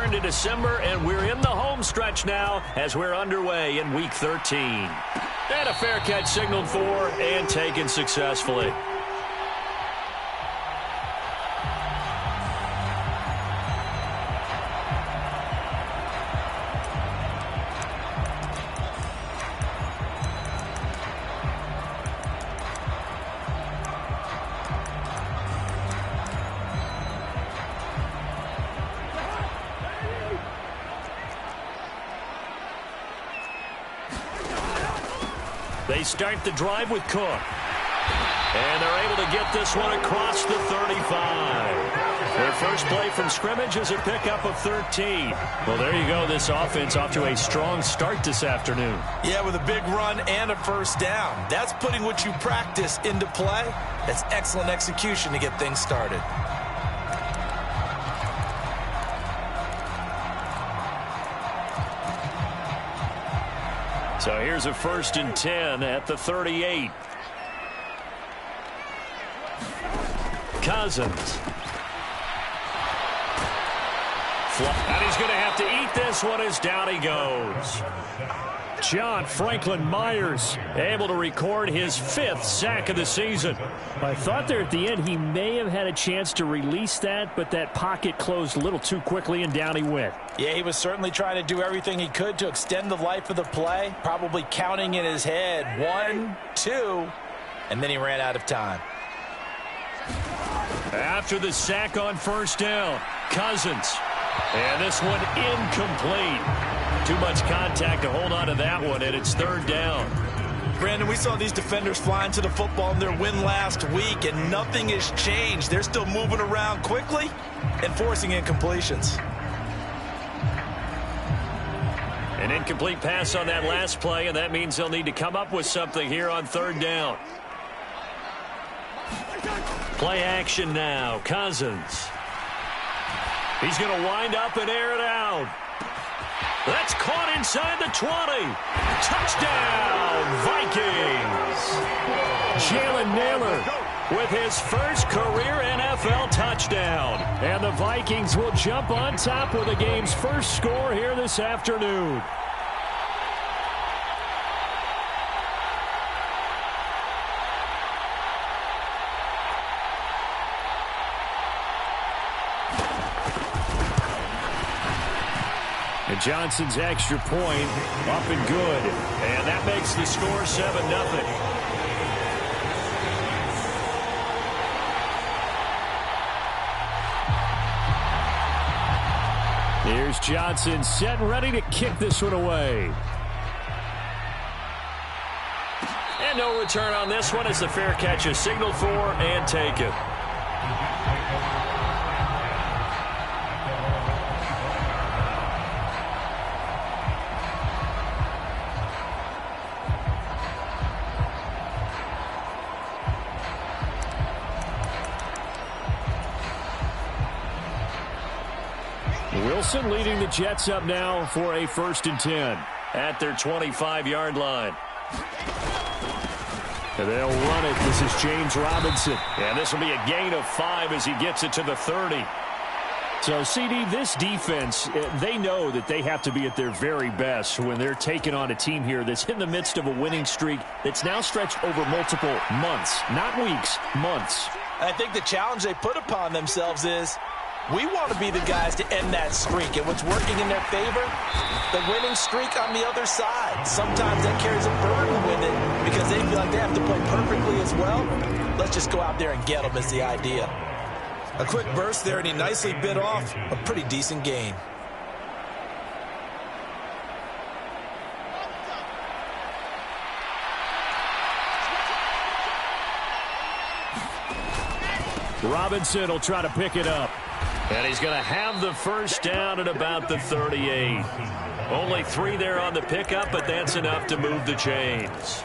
returned in December, and we're in the home stretch now as we're underway in Week 13. And a fair catch signaled for and taken successfully. They start the drive with Cook. And they're able to get this one across the 35. Their first play from scrimmage is a pickup of 13. Well, there you go. This offense off to a strong start this afternoon. Yeah, with a big run and a first down. That's putting what you practice into play. That's excellent execution to get things started. So here's a 1st and 10 at the 38. Cousins. And he's going to have to eat this one as down he goes. John Franklin Myers able to record his 5th sack of the season. I thought there at the end he may have had a chance to release that, but that pocket closed a little too quickly and down he went. Yeah, he was certainly trying to do everything he could to extend the life of the play, probably counting in his head 1, 2, and then he ran out of time. After the sack on 1st down, Cousins. And this one incomplete. Too much contact to hold on to that one, and it's 3rd down. Brandon, we saw these defenders flying to the football in their win last week, and nothing has changed. They're still moving around quickly and forcing incompletions. An incomplete pass on that last play, and that means they'll need to come up with something here on 3rd down. Play action now. Cousins. He's going to wind up and air it out. That's caught inside the 20. Touchdown, Vikings. Jalen Naylor with his first career NFL touchdown. And the Vikings will jump on top with the game's first score here this afternoon. And Johnson's extra point up and good. And that makes the score 7-0. Here's Johnson set and ready to kick this one away. And no return on this one as the fair catch is signaled for and taken. Wilson leading the Jets up now for a 1st and 10 at their 25-yard line. And they'll run it. This is James Robinson. And this will be a gain of 5 as he gets it to the 30. So, CD, this defense, they know that they have to be at their very best when they're taking on a team here that's in the midst of a winning streak that's now stretched over multiple months, not weeks, months. I think the challenge they put upon themselves is we want to be the guys to end that streak. And what's working in their favor? The winning streak on the other side. Sometimes that carries a burden with it because they feel like they have to play perfectly as well. Let's just go out there and get them is the idea. A quick burst there, and he nicely bit off a pretty decent gain. Robinson will try to pick it up. And he's going to have the first down at about the 38. Only 3 there on the pickup, but that's enough to move the chains.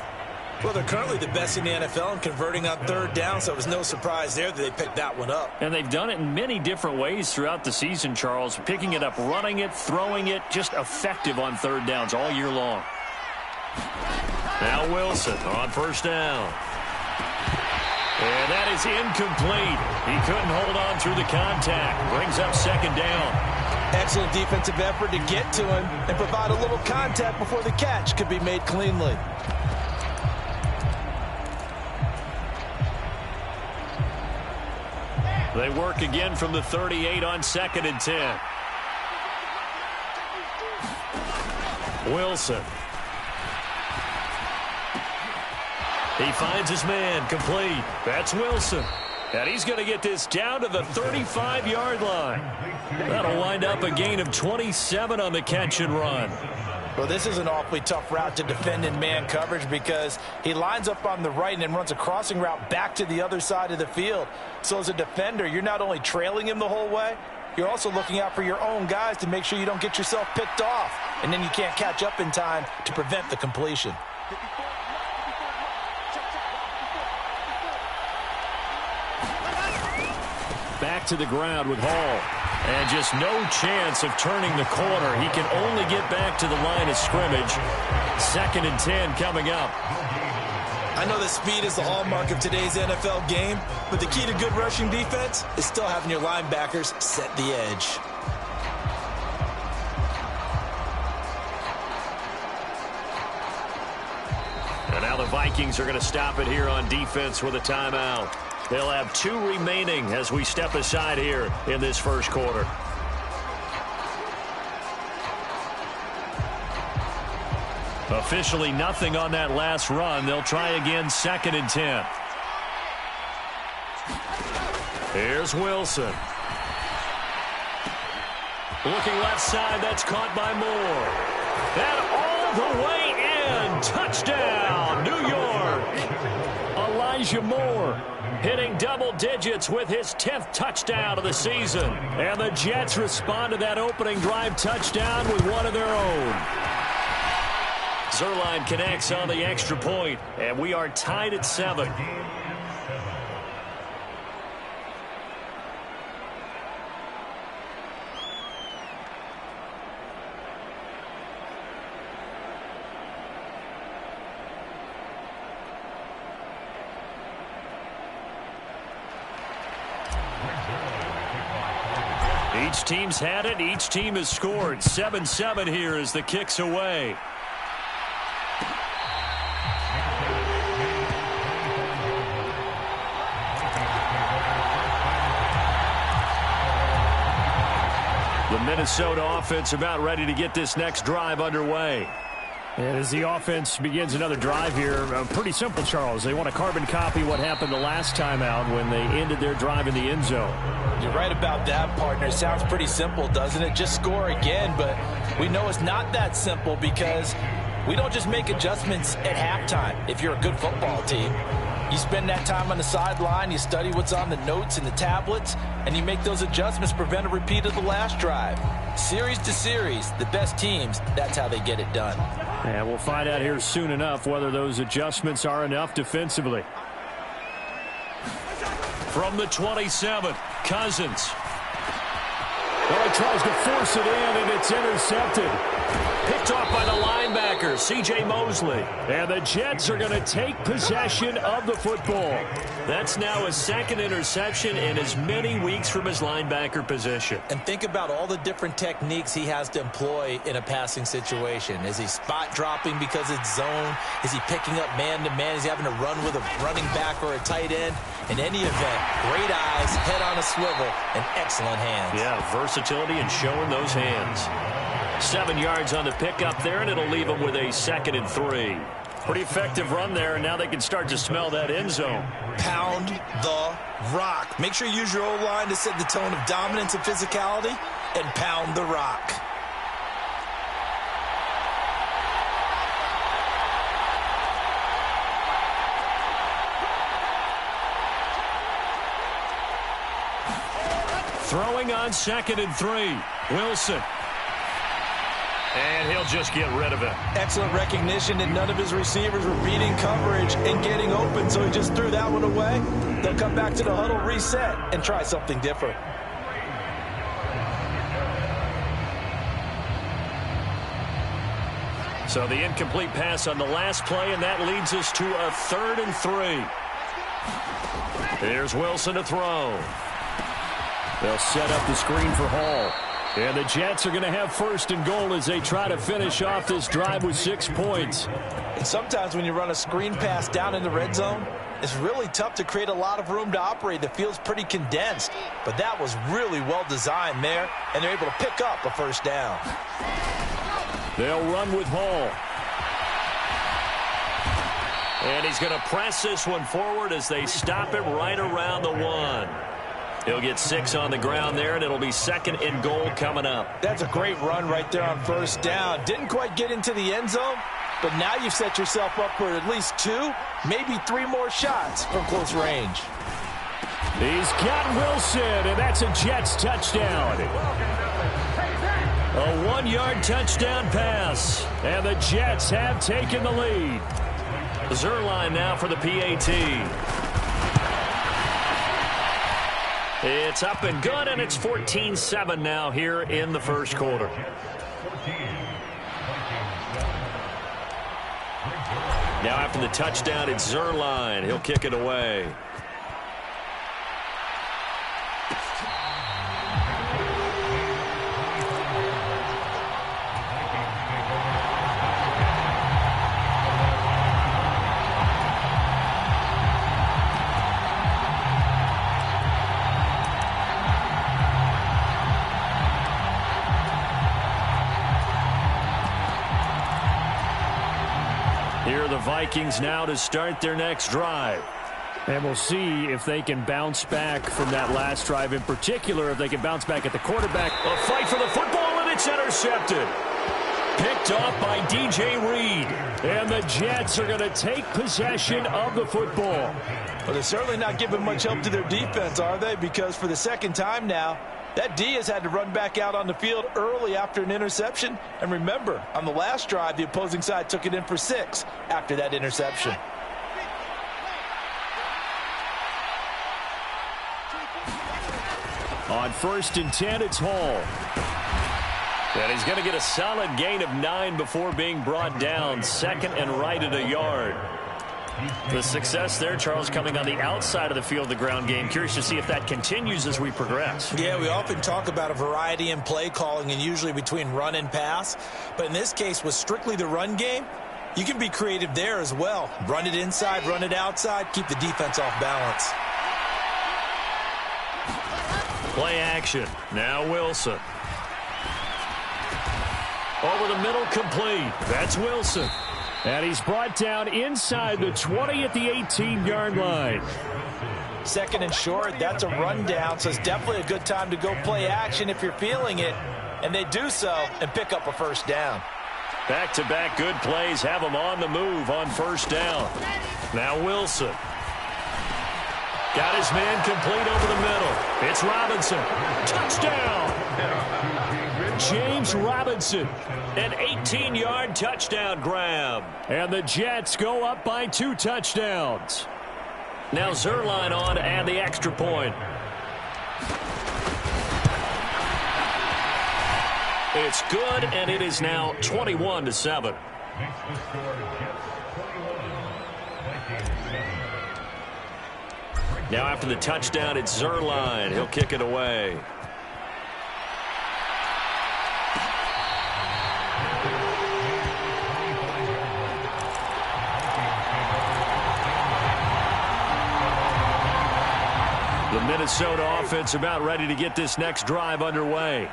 Well, they're currently the best in the NFL in converting on 3rd down, so it was no surprise there that they picked that one up. And they've done it in many different ways throughout the season, Charles. Picking it up, running it, throwing it, just effective on 3rd downs all year long. Now Wilson on 1st down. And that is incomplete. He couldn't hold on through the contact. Brings up 2nd down. Excellent defensive effort to get to him and provide a little contact before the catch could be made cleanly. They work again from the 38 on 2nd and 10. Wilson. He finds his man, complete. That's Wilson. And he's going to get this down to the 35-yard line. That'll wind up a gain of 27 on the catch and run. Well, this is an awfully tough route to defend in man coverage because he lines up on the right and then runs a crossing route back to the other side of the field. So as a defender, you're not only trailing him the whole way, you're also looking out for your own guys to make sure you don't get yourself picked off. And then you can't catch up in time to prevent the completion. Back to the ground with Hall. And just no chance of turning the corner. He can only get back to the line of scrimmage. 2nd and 10 coming up. I know that speed is the hallmark of today's NFL game, but the key to good rushing defense is still having your linebackers set the edge. And now the Vikings are going to stop it here on defense with a timeout. They'll have 2 remaining as we step aside here in this first quarter. Officially nothing on that last run. They'll try again 2nd and 10. Here's Wilson. Looking left side. That's caught by Moore. And all the way in. Touchdown, New York. Elijah Moore hitting double digits with his 10th touchdown of the season. And the Jets respond to that opening drive touchdown with one of their own. Zerline connects on the extra point, and we are tied at 7. Each team's had it. Each team has scored. 7-7 here as the kick's away. The Minnesota offense about ready to get this next drive underway. And as the offense begins another drive here, pretty simple, Charles. They want to carbon copy what happened the last time out when they ended their drive in the end zone. You're right about that, partner. Sounds pretty simple, doesn't it? Just score again, but we know it's not that simple because we don't just make adjustments at halftime if you're a good football team. You spend that time on the sideline, you study what's on the notes and the tablets, and you make those adjustments to prevent a repeat of the last drive. Series to series, the best teams, that's how they get it done. And we'll find out here soon enough whether those adjustments are enough defensively. From the 27, Cousins. Well, he tries to force it in, and it's intercepted. Picked off by the linebacker, C.J. Mosley. And the Jets are going to take possession of the football. That's now his 2nd interception in as many weeks from his linebacker position. And think about all the different techniques he has to employ in a passing situation. Is he spot dropping because it's zone? Is he picking up man-to-man? Is he having to run with a running back or a tight end? In any event, great eyes, head on a swivel, and excellent hands. Yeah, versatility and showing those hands. 7 yards on the pickup there, and it'll leave them with a 2nd and 3. Pretty effective run there, and now they can start to smell that end zone. Pound the rock. Make sure you use your O-line to set the tone of dominance and physicality, and pound the rock. Throwing on 2nd and 3. Wilson. And he'll just get rid of it. Excellent recognition that none of his receivers were beating coverage and getting open, so he just threw that one away. They'll come back to the huddle, reset, and try something different. So the incomplete pass on the last play, and that leads us to a 3rd and 3. Here's Wilson to throw. They'll set up the screen for Hall. And the Jets are going to have first and goal as they try to finish off this drive with 6 points. And sometimes when you run a screen pass down in the red zone, it's really tough to create a lot of room to operate. The field's pretty condensed. But that was really well designed there, and they're able to pick up a first down. They'll run with Hall. And he's going to press this one forward as they stop him right around the 1. He'll get 6 on the ground there, and it'll be second and goal coming up. That's a great run right there on first down. Didn't quite get into the end zone, but now you've set yourself up for at least 2, maybe 3 more shots from close range. He's got Wilson, and that's a Jets touchdown. A 1-yard touchdown pass, and the Jets have taken the lead. Zerline now for the PAT. It's up and good, and it's 14-7 now here in the first quarter. Now after the touchdown, it's Zerline. He'll kick it away. Vikings now to start their next drive. And we'll see if they can bounce back from that last drive. In particular, if they can bounce back at the quarterback. A fight for the football, and it's intercepted. Picked off by D.J. Reed. And the Jets are going to take possession of the football. Well, they're certainly not giving much help to their defense, are they? Because for the second time now, that D has had to run back out on the field early after an interception. And remember, on the last drive, the opposing side took it in for 6 after that interception. On 1st and 10, it's Hall. And he's going to get a solid gain of 9 before being brought down. Second and right at a yard. The success there, Charles, coming on the outside of the field, the ground game. Curious to see if that continues as we progress. Yeah, we often talk about a variety in play calling and usually between run and pass. But in this case, with strictly the run game, you can be creative there as well. Run it inside, run it outside, keep the defense off balance. Play action. Now Wilson. Over the middle, complete. That's Wilson. And he's brought down inside the 20 at the 18-yard line. Second and short, that's a rundown, so it's definitely a good time to go play action if you're feeling it. And they do so and pick up a first down. Back-to-back good plays have them on the move on first down. Now Wilson. Got his man complete over the middle. It's Robinson. Touchdown! James Robinson. An 18-yard touchdown grab. And the Jets go up by 2 touchdowns. Now Zerline on to add the extra point. It's good, and it is now 21-7. Now after the touchdown, it's Zerline. He'll kick it away. The Minnesota offense about ready to get this next drive underway.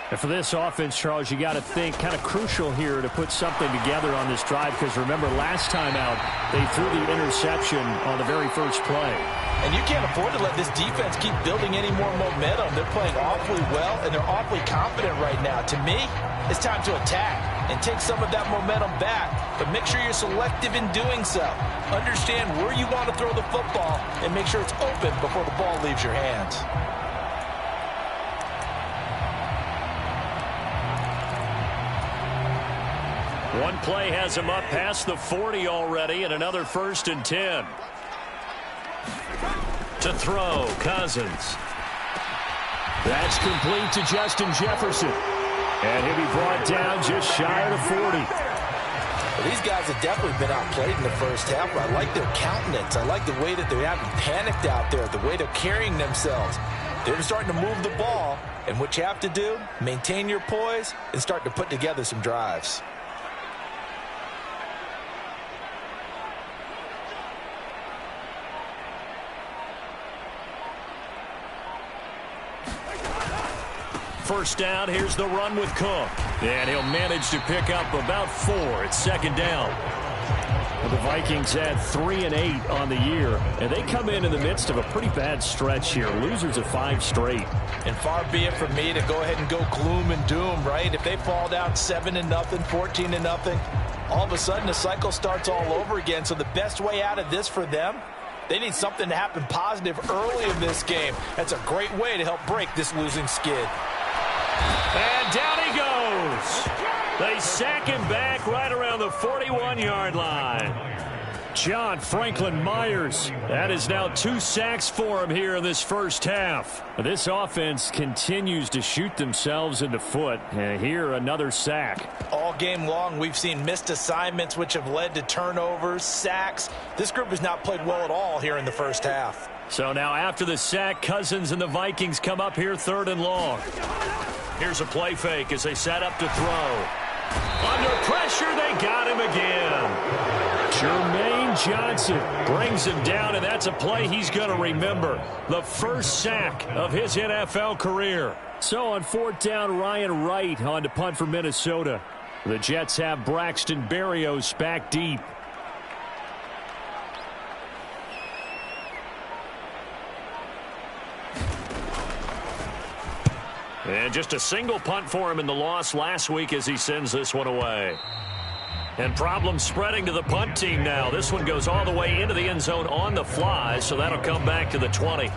And for this offense, Charles, you got to think kind of crucial here to put something together on this drive, because remember last time out they threw the interception on the very first play. And you can't afford to let this defense keep building any more momentum. They're playing awfully well, and they're awfully confident right now. To me, it's time to attack and take some of that momentum back, but make sure you're selective in doing so. Understand where you want to throw the football and make sure it's open before the ball leaves your hands. One play has him up past the 40 already, and another 1st and 10. To throw, Cousins. That's complete to Justin Jefferson. And he'll be brought down just shy of the 40. Well, these guys have definitely been outplayed in the first half, but I like their countenance. I like the way that they haven't panicked out there, the way they're carrying themselves. They're starting to move the ball, And what you have to do, maintain your poise and start to put together some drives. First down, here's the run with Cook. And he'll manage to pick up about 4. It's second down. Well, the Vikings had 3 and 8 on the year, and they come in the midst of a pretty bad stretch here. Losers of 5 straight. And far be it from me to go ahead and go gloom and doom, right? If they fall down 7-0, 14-0, all of a sudden the cycle starts all over again. So the best way out of this for them, they need something to happen positive early in this game. That's a great way to help break this losing skid. And down he goes. They sack him back right around the 41-yard line. John Franklin Myers. That is now 2 sacks for him here in this first half. This offense continues to shoot themselves in the foot. And here, another sack. All game long, we've seen missed assignments, which have led to turnovers, sacks. This group has not played well at all here in the first half. So now after the sack, Cousins and the Vikings come up here 3rd and long. Here's a play fake as they set up to throw. Under pressure, they got him again. Jermaine Johnson brings him down, and that's a play he's going to remember. The first sack of his NFL career. So on 4th down, Ryan Wright on to punt for Minnesota. The Jets have Braxton Berrios back deep. And just a single punt for him in the loss last week as he sends this one away. And problems spreading to the punt team now. This one goes all the way into the end zone on the fly, so that'll come back to the 20.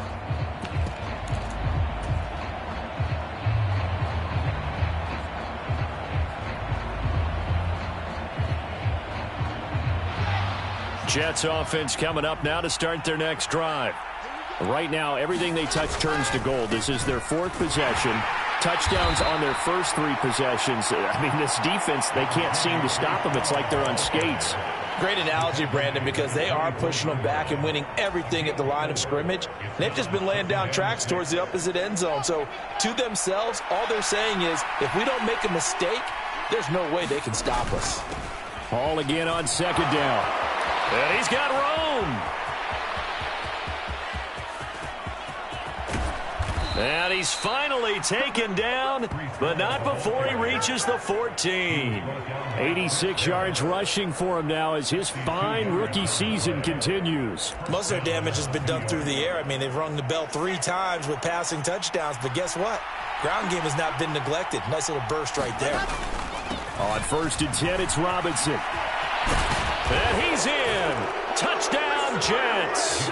Jets offense coming up now to start their next drive. Right now, everything they touch turns to gold. This is their 4th possession. Touchdowns on their first 3 possessions. I mean, this defense, they can't seem to stop them. It's like they're on skates. Great analogy, Brandon, because they are pushing them back and winning everything at the line of scrimmage. They've just been laying down tracks towards the opposite end zone. So to themselves, all they're saying is, if we don't make a mistake, there's no way they can stop us. Hall again on 2nd down. And he's got Rome. And he's finally taken down, but not before he reaches the 14. 86 yards rushing for him now as his fine rookie season continues. Most of their damage has been done through the air. I mean, they've rung the bell 3 times with passing touchdowns, but guess what? Ground game has not been neglected. Nice little burst right there. On 1st and 10, it's Robinson. And he's in. Touchdown, Jets.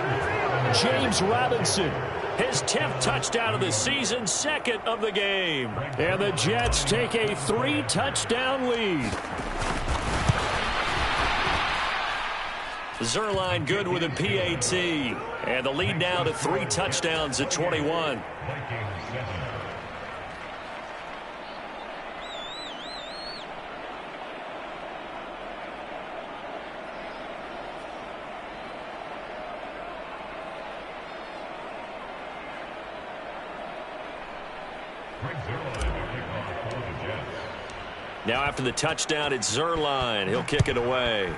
James Robinson. His 10th touchdown of the season, 2nd of the game. And the Jets take a 3-touchdown lead. Zerline good with a PAT. And the lead now to 3 touchdowns at 21. Now after the touchdown, it's Zerline. He'll kick it away.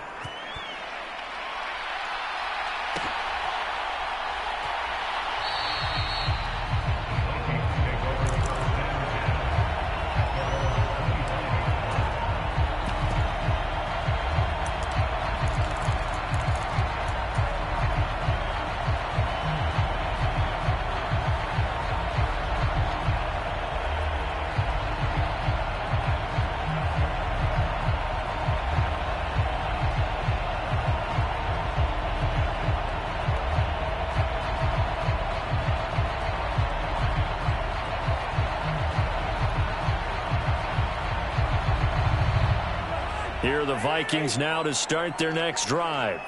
Here are the Vikings now to start their next drive.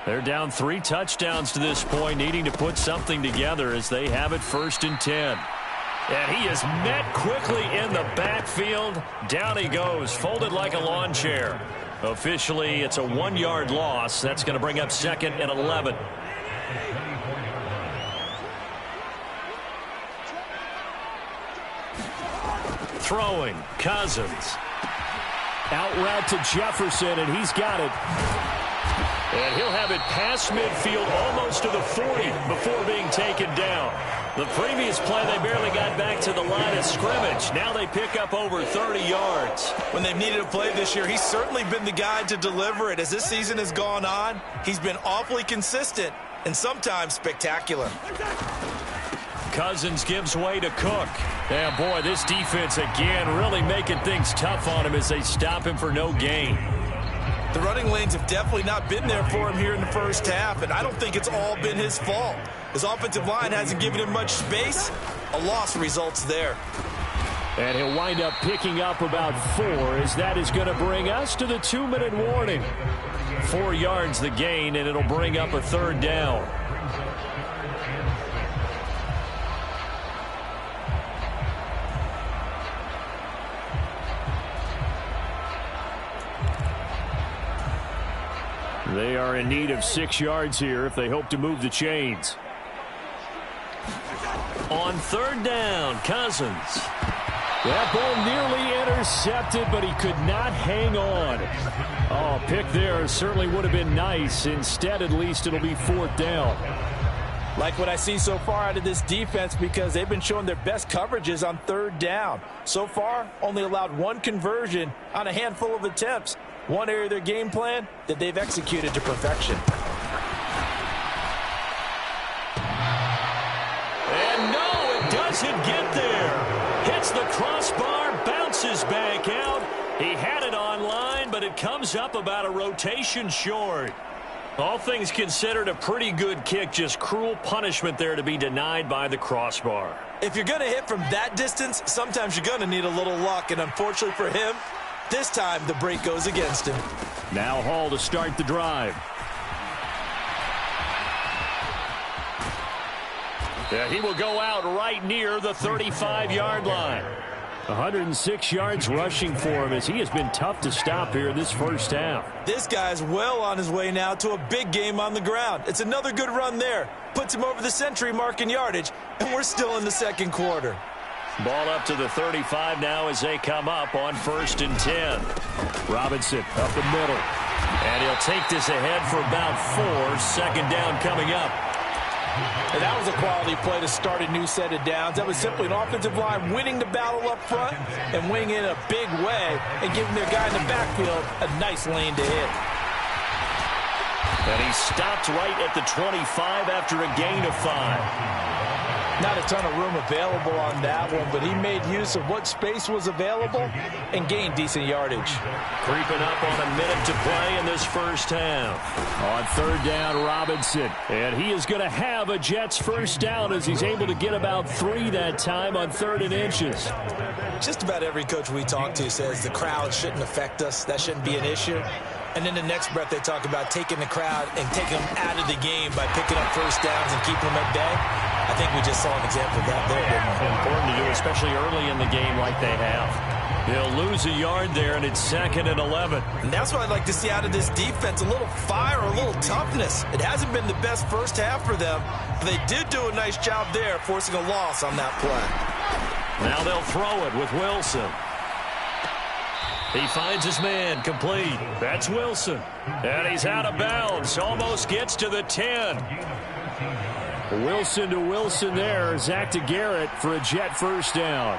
They're down 3 touchdowns to this point, needing to put something together as they have it 1st and 10. And he is met quickly in the backfield. Down he goes, folded like a lawn chair. Officially, it's a 1-yard loss. That's going to bring up 2nd and 11. throwing, Cousins. Out route to Jefferson, and he's got it. And he'll have it past midfield, almost to the 40, before being taken down. The previous play, they barely got back to the line of scrimmage. Now they pick up over 30 yards. When they've needed a play this year, he's certainly been the guy to deliver it. As this season has gone on, he's been awfully consistent and sometimes spectacular. Cousins gives way to Cook. And boy, this defense again really making things tough on him as they stop him for no gain. The running lanes have definitely not been there for him here in the first half, and I don't think it's all been his fault. His offensive line hasn't given him much space. A loss results there. And he'll wind up picking up about 4, as that is going to bring us to the 2-minute warning. 4 yards the gain, and it'll bring up a 3rd down. They are in need of 6 yards here if they hope to move the chains. On 3rd down, Cousins. That ball nearly intercepted, but he could not hang on. Oh, pick there certainly would have been nice. Instead, at least, it'll be 4th down. Like what I see so far out of this defense, because they've been showing their best coverages on 3rd down. So far, only allowed 1 conversion on a handful of attempts. One area of their game plan that they've executed to perfection. And no, it doesn't get there. Hits the crossbar, bounces back out. He had it on line, but it comes up about a rotation short. All things considered, a pretty good kick, just cruel punishment there to be denied by the crossbar. If you're going to hit from that distance, sometimes you're going to need a little luck, and unfortunately for him, this time the break goes against him. Now Hall to start the drive. Yeah, he will go out right near the 35-yard line. 106 yards rushing for him, as he has been tough to stop here this first half. This guy's well on his way now to a big game on the ground. It's another good run there. Puts him over the century mark in yardage, and we're still in the 2nd quarter. Ball up to the 35 now as they come up on 1st and 10. Robinson up the middle. And he'll take this ahead for about 4. 2nd down coming up. And that was a quality play to start a new set of downs. That was simply an offensive line winning the battle up front and winning in a big way and giving their guy in the backfield a nice lane to hit. And he stopped right at the 25 after a gain of 5. Not a ton of room available on that one, but he made use of what space was available and gained decent yardage. Creeping up on a minute to play in this first half. On 3rd down, Robinson. And he is going to have a Jets first down as he's able to get about 3 that time on 3rd and inches. Just about every coach we talk to says the crowd shouldn't affect us. That shouldn't be an issue. And in the next breath, they talk about taking the crowd and taking them out of the game by picking up first downs and keeping them at bay. I think we just saw an example of that there, didn't we? Important to do, especially early in the game like they have. He'll lose a yard there, and it's 2nd and 11. And that's what I'd like to see out of this defense, a little fire, a little toughness. It hasn't been the best first half for them, but they did do a nice job there, forcing a loss on that play. Now they'll throw it with Wilson. He finds his man complete. That's Wilson. And he's out of bounds. Almost gets to the 10. Wilson to Wilson there. Zach to Garrett for a Jet first down.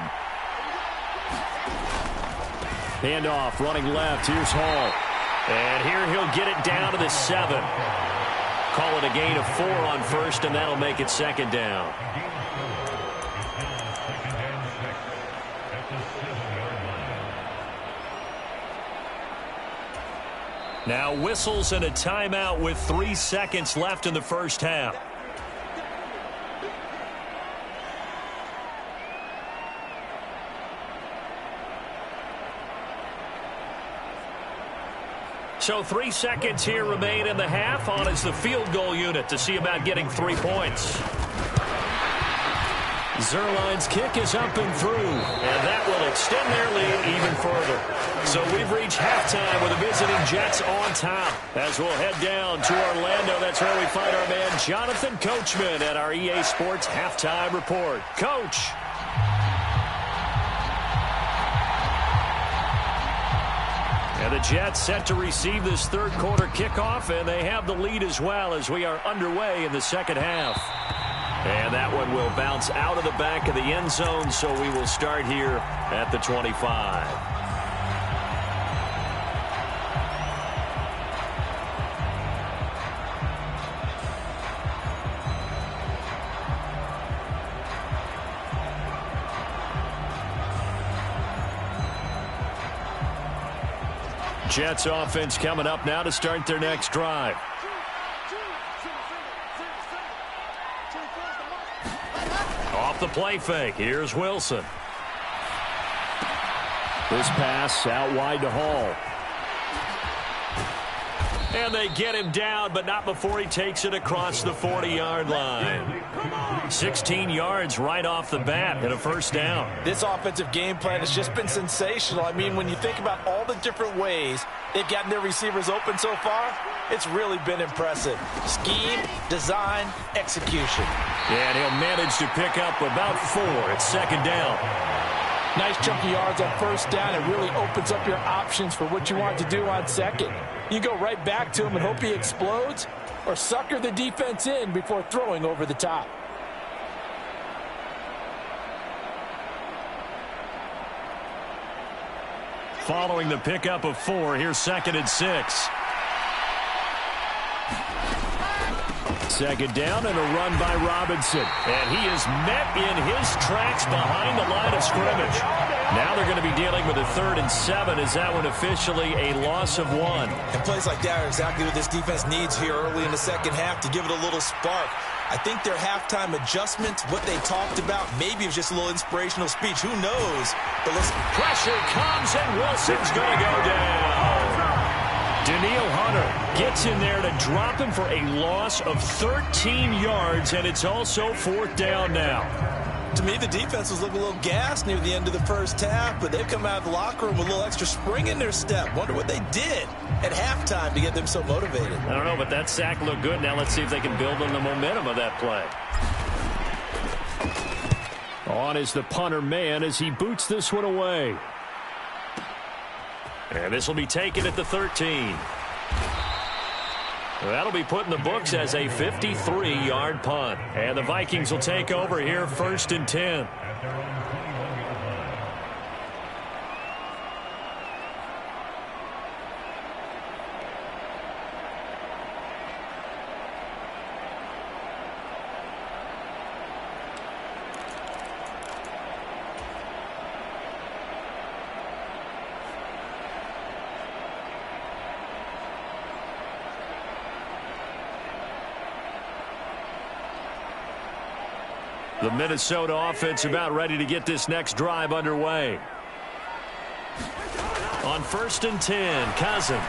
Handoff running left. Here's Hall. And here he'll get it down to the 7. Call it a gain of 4 on 1st, and that'll make it 2nd down. Now whistles and a timeout with 3 seconds left in the first half. So 3 seconds here remain in the half. On is the field goal unit to see about getting 3 points. Zerline's kick is up and through, and that will extend their lead even further. So we've reached halftime with the visiting Jets on top. As we'll head down to Orlando, that's where we find our man Jonathan Coachman at our EA Sports Halftime Report. Coach. And the Jets set to receive this third quarter kickoff, and they have the lead as well as we are underway in the second half. And that one will bounce out of the back of the end zone, so we will start here at the 25. Jets offense coming up now to start their next drive. Off the play fake. Here's Wilson. This pass out wide to Hall. And they get him down, but not before he takes it across the 40-yard line. 16 yards right off the bat and a first down. This offensive game plan has just been sensational. I mean, when you think about all the different ways they've gotten their receivers open so far, it's really been impressive. Scheme, design, execution. And he'll manage to pick up about 4 at second down. Nice chunky yards on first down. It really opens up your options for what you want to do on second. You go right back to him and hope he explodes, or sucker the defense in before throwing over the top. Following the pickup of 4, here's 2nd and 6. Second down and a run by Robinson. And he is met in his tracks behind the line of scrimmage. Now they're going to be dealing with a 3rd and 7. Is that one officially a loss of 1? And plays like that are exactly what this defense needs here early in the second half to give it a little spark. I think their halftime adjustment, what they talked about, maybe it was just a little inspirational speech. Who knows? But listen. Pressure comes and Wilson's going to go down. Daniil Hunter gets in there to drop him for a loss of 13 yards, and it's also 4th down now. To me, the defense was looking a little gassed near the end of the first half, but they've come out of the locker room with a little extra spring in their step. Wonder what they did at halftime to get them so motivated. I don't know, but that sack looked good. Now let's see if they can build on the momentum of that play. On is the punter man as he boots this one away. And this will be taken at the 13. That'll be put in the books as a 53-yard punt. And the Vikings will take over here 1st and 10. The Minnesota offense about ready to get this next drive underway. On 1st and 10, Cousins.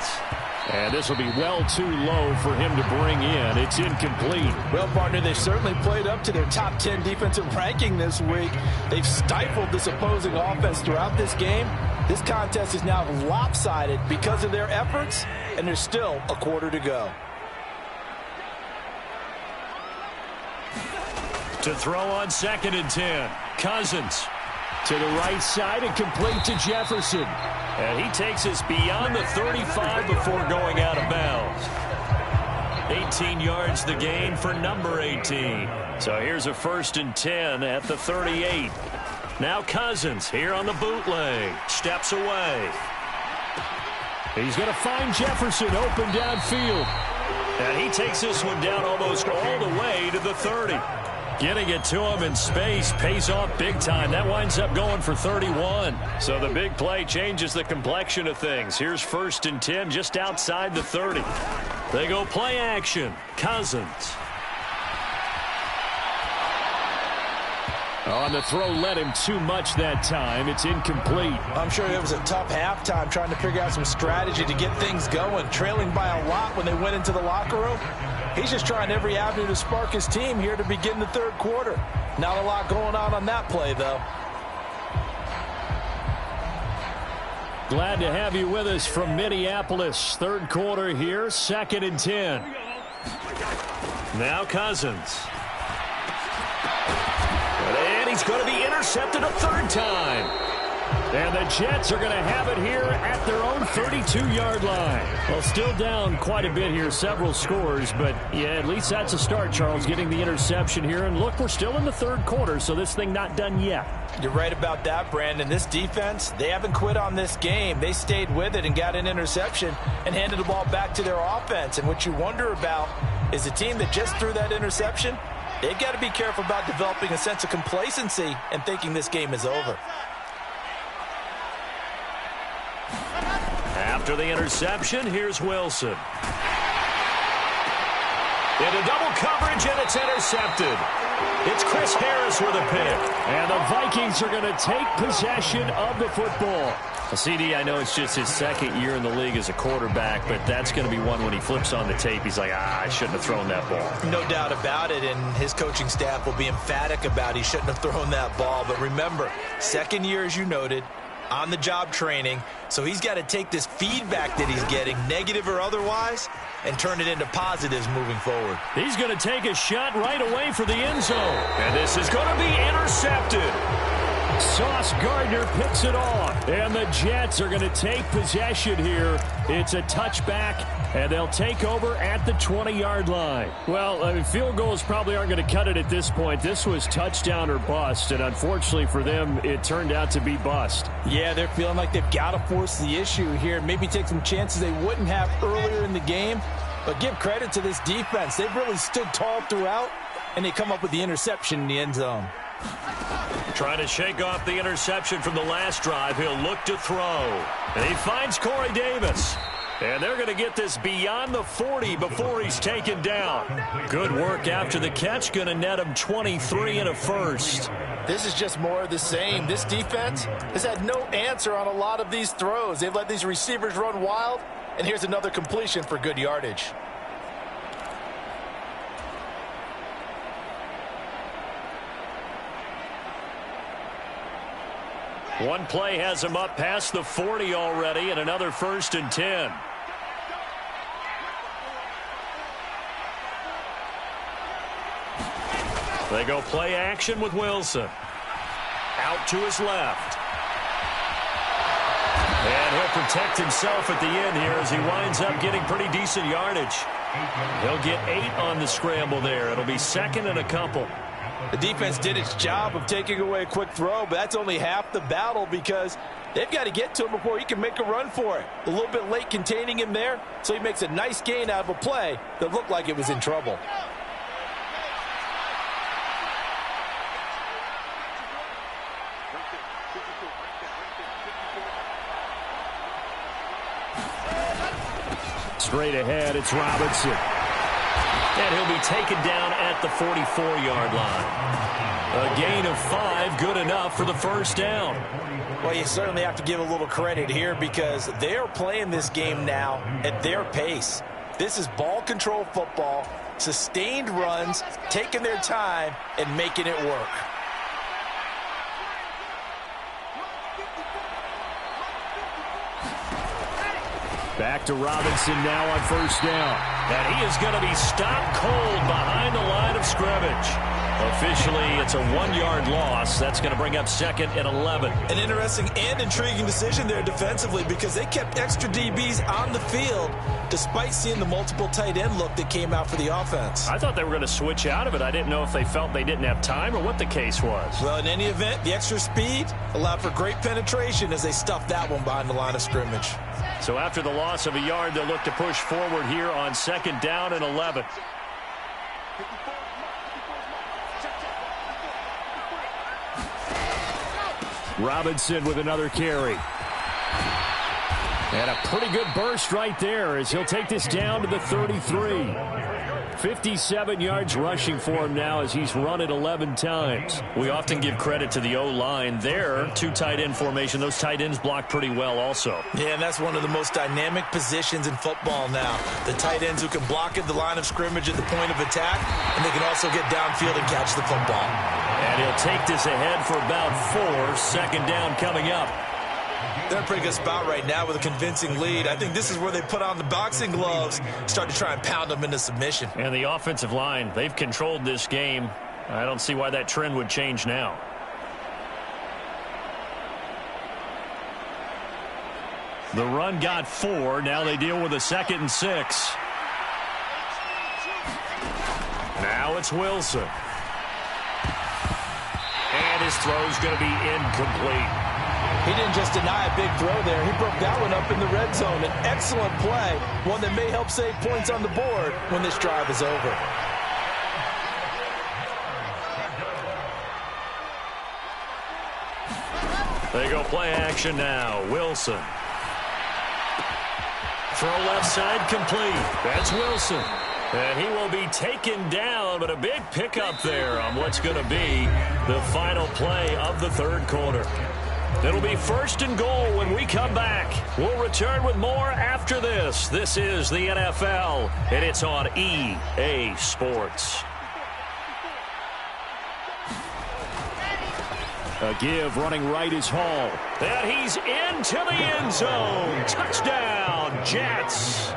And this will be well too low for him to bring in. It's incomplete. Well, partner, they've certainly played up to their top 10 defensive ranking this week. They've stifled this opposing offense throughout this game. This contest is now lopsided because of their efforts, and there's still a quarter to go. To throw on 2nd and 10. Cousins to the right side and complete to Jefferson. And he takes us beyond the 35 before going out of bounds. 18 yards the gain for number 18. So here's a 1st and 10 at the 38. Now Cousins here on the bootleg. Steps away. He's going to find Jefferson open downfield. And he takes this one down almost all the way to the 30. Getting it to him in space pays off big time. That winds up going for 31. So the big play changes the complexion of things. Here's 1st and 10 just outside the 30. They go play action. Cousins. On the throw, led him too much that time. It's incomplete. I'm sure it was a tough halftime trying to figure out some strategy to get things going. Trailing by a lot when they went into the locker room. He's just trying every avenue to spark his team here to begin the 3rd quarter. Not a lot going on that play, though. Glad to have you with us from Minneapolis. 3rd quarter here, 2nd and 10. Now Cousins. And he's going to be intercepted a 3rd time. And the Jets are going to have it here at their own 32-yard line. Well, still down quite a bit here, several scores, but yeah, at least that's a start, Charles, getting the interception here. And look, we're still in the third quarter, so this thing not done yet. You're right about that, Brandon. This defense, they haven't quit on this game. They stayed with it and got an interception and handed the ball back to their offense. And what you wonder about is a team that just threw that interception, they've got to be careful about developing a sense of complacency and thinking this game is over. After the interception, here's Wilson. Into double coverage, and it's intercepted. It's Chris Harris with a pick. And the Vikings are going to take possession of the football. CD, I know it's just his second year in the league as a quarterback, but that's going to be one when he flips on the tape, he's like, I shouldn't have thrown that ball. No doubt about it, and his coaching staff will be emphatic about he shouldn't have thrown that ball. But remember, second year, as you noted, on-the-job training, so he's got to take this feedback that he's getting, negative or otherwise, and turn it into positives moving forward. He's going to take a shot right away for the end zone, and this is going to be intercepted. Sauce Gardner picks it off, and the Jets are going to take possession here. It's a touchback, and they'll take over at the 20-yard line. Well, I mean, field goals probably aren't going to cut it at this point. This was touchdown or bust, and unfortunately for them, it turned out to be bust. Yeah, they're feeling like they've got to force the issue here, maybe take some chances they wouldn't have earlier in the game. But give credit to this defense. They've really stood tall throughout, and they come up with the interception in the end zone. Trying to shake off the interception from the last drive. He'll look to throw. And he finds Corey Davis. And they're going to get this beyond the 40 before he's taken down. Good work after the catch. Going to net him 23 and a first. This is just more of the same. This defense has had no answer on a lot of these throws. They've let these receivers run wild. And here's another completion for good yardage. One play has him up past the 40 already, and another 1st and 10. They go play action with Wilson. Out to his left. And he'll protect himself at the end here as he winds up getting pretty decent yardage. He'll get 8 on the scramble there. It'll be 2nd and a couple. The defense did its job of taking away a quick throw, but that's only half the battle because they've got to get to him before he can make a run for it. A little bit late containing him there, so he makes a nice gain out of a play that looked like it was in trouble. Straight ahead, it's Robinson. And he'll be taken down at the 44-yard line. A gain of 5, good enough for the first down. Well, you certainly have to give a little credit here because they are playing this game now at their pace. This is ball control football, sustained runs, taking their time, and making it work. Back to Robinson now on first down. And he is going to be stopped cold behind the line of scrimmage. Officially, it's a 1-yard loss. That's going to bring up 2nd and 11. An interesting and intriguing decision there defensively because they kept extra DBs on the field despite seeing the multiple tight end look that came out for the offense. I thought they were going to switch out of it. I didn't know if they felt they didn't have time or what the case was. Well, in any event, the extra speed allowed for great penetration as they stuffed that one behind the line of scrimmage. So after the loss of a yard, they'll look to push forward here on 2nd down and 11. Robinson with another carry. And a pretty good burst right there as he'll take this down to the 33. 57 yards rushing for him now as he's run it 11 times. We often give credit to the O-line there. 2 tight end formation. Those tight ends block pretty well also. Yeah, and that's one of the most dynamic positions in football now. The tight ends who can block at the line of scrimmage at the point of attack, and they can also get downfield and catch the football. And he'll take this ahead for about 4. 2nd down coming up. They're in a pretty good spot right now with a convincing lead. I think this is where they put on the boxing gloves, start to try and pound them into submission. And the offensive line, they've controlled this game. I don't see why that trend would change now. The run got 4. Now they deal with a 2nd and 6. Now it's Wilson. And his throw's going to be incomplete. He didn't just deny a big throw there. He broke that one up in the red zone. An excellent play, one that may help save points on the board when this drive is over. They go play action now. Wilson. Throw left side complete. That's Wilson. And he will be taken down, but a big pickup there on what's going to be the final play of the third quarter. It'll be 1st and goal when we come back. We'll return with more after this. This is the NFL, and it's on EA Sports. A give running right is Hall. And he's into the end zone. Touchdown, Jets.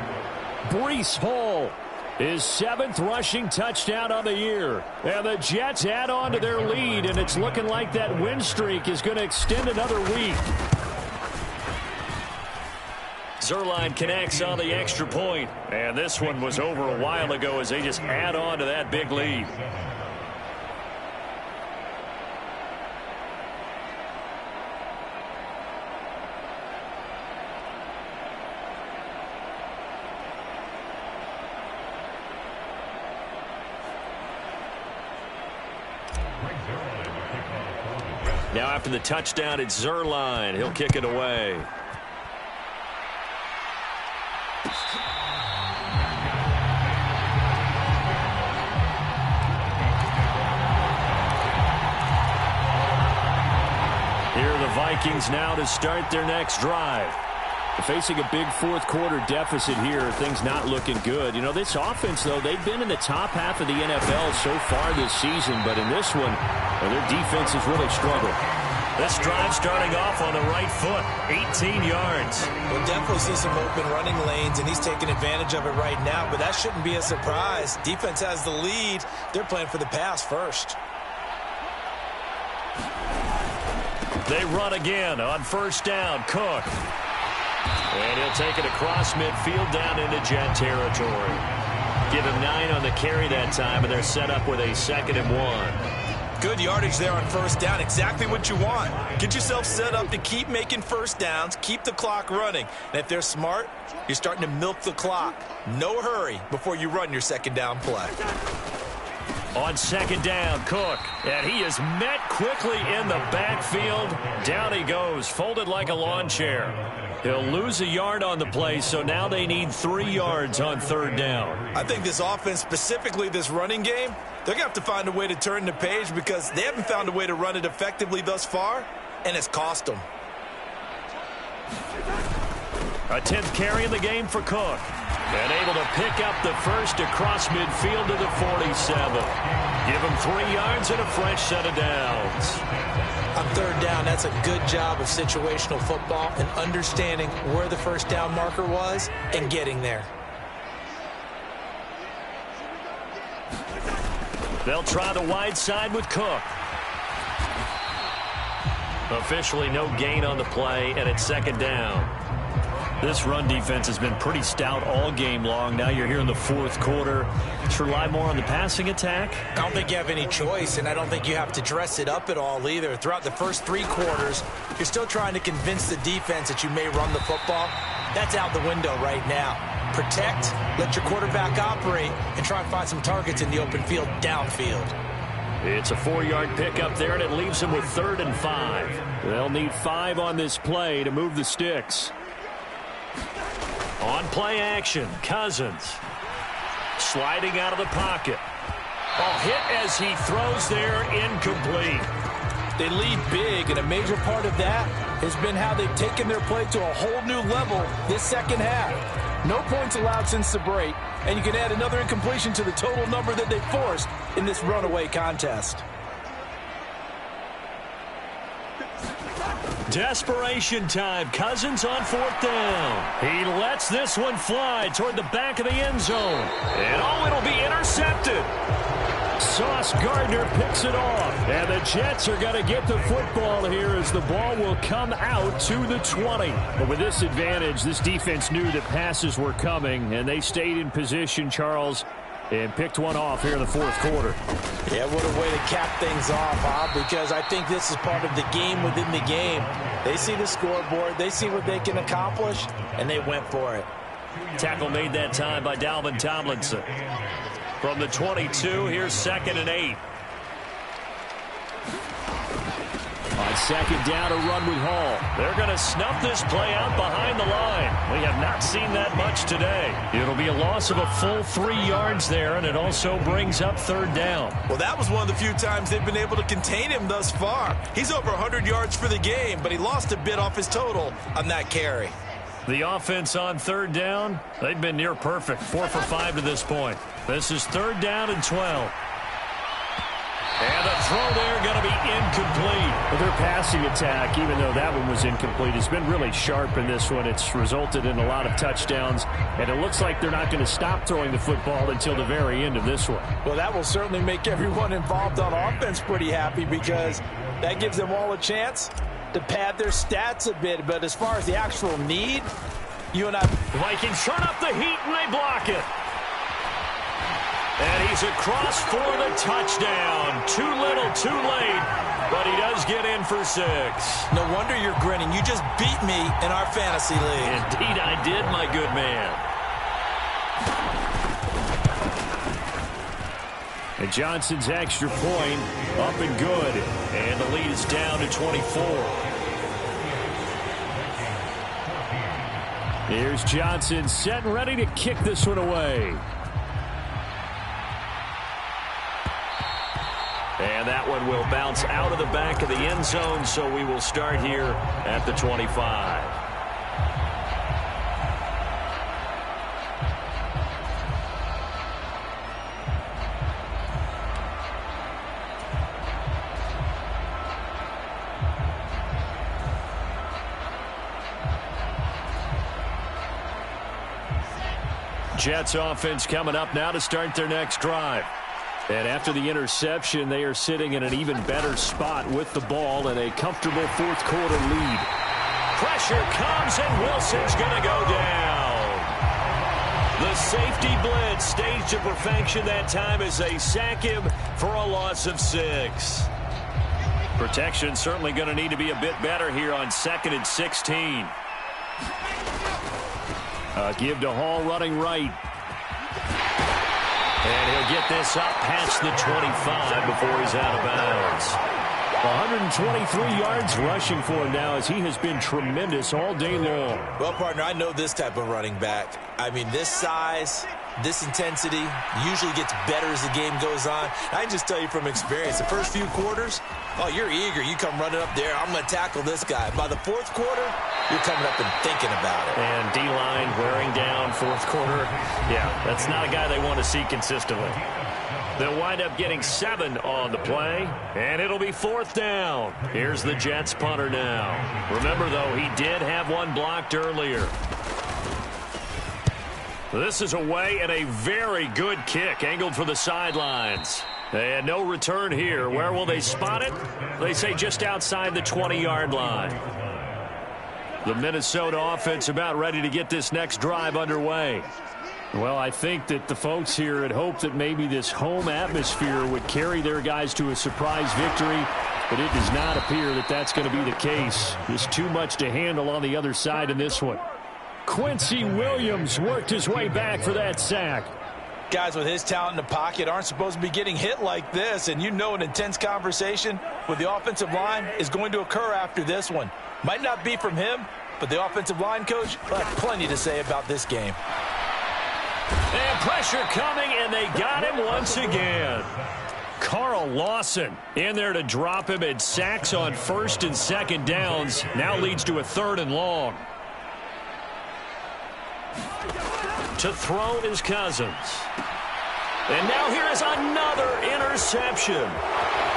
Breece Hall, his 7th rushing touchdown of the year. And the Jets add on to their lead, and it's looking like that win streak is going to extend another week. Zerline connects on the extra point. And this one was over a while ago as they just add on to that big lead. Now after the touchdown, it's Zerline. He'll kick it away. Here are the Vikings now to start their next drive. Facing a big fourth quarter deficit here, things not looking good. You know, this offense, though, they've been in the top half of the NFL so far this season, but in this one, well, their defense has really struggled. This drive starting off on the right foot, 18 yards. We'll definitely see some open running lanes, and he's taking advantage of it right now, but that shouldn't be a surprise. Defense has the lead. They're playing for the pass first. They run again on 1st down. Cook. And he'll take it across midfield down into Jet territory. Give him 9 on the carry that time, and they're set up with a 2nd and 1. Good yardage there on 1st down. Exactly what you want. Get yourself set up to keep making 1st downs, keep the clock running. And if they're smart, you're starting to milk the clock. No hurry before you run your 2nd down play. On 2nd down, Cook. And he is met quickly in the backfield. Down he goes, folded like a lawn chair. He'll lose a yard on the play, so now they need 3 yards on 3rd down. I think this offense, specifically this running game, they're going to have to find a way to turn the page because they haven't found a way to run it effectively thus far, and it's cost them. A 10th carry in the game for Cook. And able to pick up the first across midfield to the 47. Give him 3 yards and a fresh set of downs. On 3rd down, that's a good job of situational football and understanding where the 1st down marker was and getting there. They'll try the wide side with Cook. Officially no gain on the play, and it's 2nd down. This run defense has been pretty stout all game long. Now you're here in the 4th quarter. To rely more on the passing attack? I don't think you have any choice, and I don't think you have to dress it up at all either. Throughout the first 3 quarters, you're still trying to convince the defense that you may run the football. That's out the window right now. Protect, let your quarterback operate, and try and find some targets in the open field downfield. It's a 4-yard pickup there, and it leaves them with 3rd and 5. They'll need 5 on this play to move the sticks. On play action, Cousins. Sliding out of the pocket. Ball hit as he throws there, incomplete. They lead big, and a major part of that has been how they've taken their play to a whole new level this 2nd half. No points allowed since the break, and you can add another incompletion to the total number that they forced in this runaway contest. Desperation time. Cousins on 4th down. He lets this one fly toward the back of the end zone. And it'll be intercepted. Sauce Gardner picks it off. And the Jets are going to get the football here as the ball will come out to the 20. But with this advantage, this defense knew that passes were coming, and they stayed in position, Charles, and picked one off here in the fourth quarter. Yeah, what a way to cap things off, Bob, because I think this is part of the game within the game. They see the scoreboard, they see what they can accomplish, and they went for it. Tackle made that time by Dalvin Tomlinson. From the 22, here's 2nd and 8. On second down, a run with Hall. They're going to snuff this play out behind the line. We have not seen that much today. It'll be a loss of a full 3 yards there, and it also brings up 3rd down. Well, that was one of the few times they've been able to contain him thus far. He's over 100 yards for the game, but he lost a bit off his total on that carry. The offense on 3rd down, they've been near perfect. 4 for 5 to this point. This is 3rd down and 12. And the throw there going to be incomplete. But their passing attack, even though that one was incomplete, has been really sharp in this one. It's resulted in a lot of touchdowns, and it looks like they're not going to stop throwing the football until the very end of this one. Well, that will certainly make everyone involved on offense pretty happy because that gives them all a chance to pad their stats a bit. But as far as the actual need, you and I... Vikings turn up the heat, and they block it. And he's across for the touchdown. Too little, too late, but he does get in for 6. No wonder you're grinning. You just beat me in our fantasy league. Indeed I did, my good man. And Johnson's extra point up and good. And the lead is down to 24. Here's Johnson set and ready to kick this one away. And that one will bounce out of the back of the end zone, so we will start here at the 25. Jets offense coming up now to start their next drive. And after the interception, they are sitting in an even better spot with the ball and a comfortable fourth quarter lead. Pressure comes, and Wilson's going to go down. The safety blitz staged to perfection that time as they sack him for a loss of 6. Protection certainly going to need to be a bit better here on 2nd and 16. Give to Hall running right. And he'll get this up past the 25 before he's out of bounds. 123 yards rushing for him now as he has been tremendous all day long. Well, partner, I know this type of running back. I mean, this size, this intensity usually gets better as the game goes on. I can just tell you from experience, the first few quarters, oh, you're eager. You come running up there, I'm going to tackle this guy. By the fourth quarter, you're coming up and thinking about it. And D-line wearing down fourth quarter. Yeah, that's not a guy they want to see consistently. They'll wind up getting 7 on the play, and it'll be 4th down. Here's the Jets punter now. Remember, though, he did have one blocked earlier. This is away and a very good kick, angled for the sidelines. And no return here. Where will they spot it? They say just outside the 20-yard line. The Minnesota offense about ready to get this next drive underway. Well, I think that the folks here had hoped that maybe this home atmosphere would carry their guys to a surprise victory, but it does not appear that that's going to be the case. There's too much to handle on the other side in this one. Quincy Williams worked his way back for that sack. Guys with his talent in the pocket aren't supposed to be getting hit like this, and you know an intense conversation with the offensive line is going to occur after this one. Might not be from him, but the offensive line coach will have plenty to say about this game. And pressure coming, and they got him once again. Carl Lawson in there to drop him, and sacks on 1st and 2nd downs now leads to a 3rd and long. To throw is Cousins. And now here is another interception.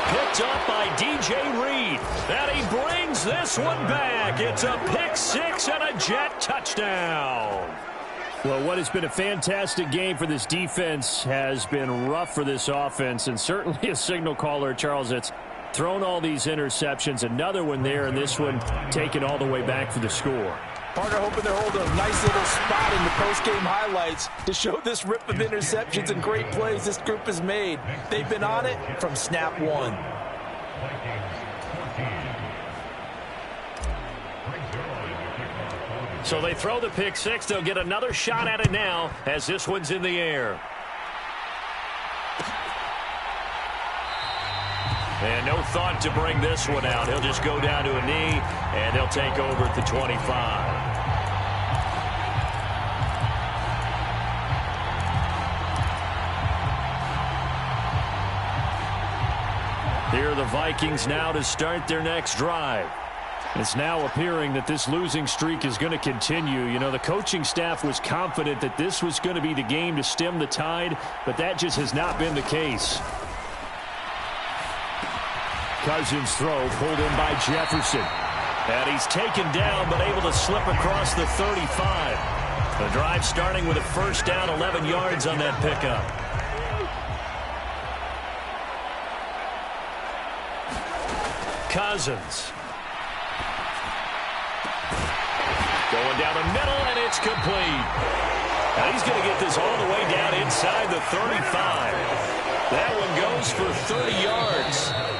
Picked up by D.J. Reed. And he brings this one back. It's a pick 6 and a Jet touchdown. Well, what has been a fantastic game for this defense has been rough for this offense, and certainly a signal caller, Charles, that's thrown all these interceptions. Another one there, and this one taken all the way back for the score. Partner hoping they're holding a nice little spot in the post-game highlights to show this rip of interceptions and great plays this group has made. They've been on it from snap one. So they throw the pick six. They'll get another shot at it now as this one's in the air. And no thought to bring this one out. He'll just go down to a knee, and he'll take over at the 25. Here are the Vikings now to start their next drive. It's now appearing that this losing streak is going to continue. You know, the coaching staff was confident that this was going to be the game to stem the tide, but that just has not been the case. Cousins' throw pulled in by Jefferson. And he's taken down, but able to slip across the 35. The drive starting with a first down, 11 yards on that pickup. Cousins. Going down the middle, and it's complete. And he's going to get this all the way down inside the 35. That one goes for 30 yards.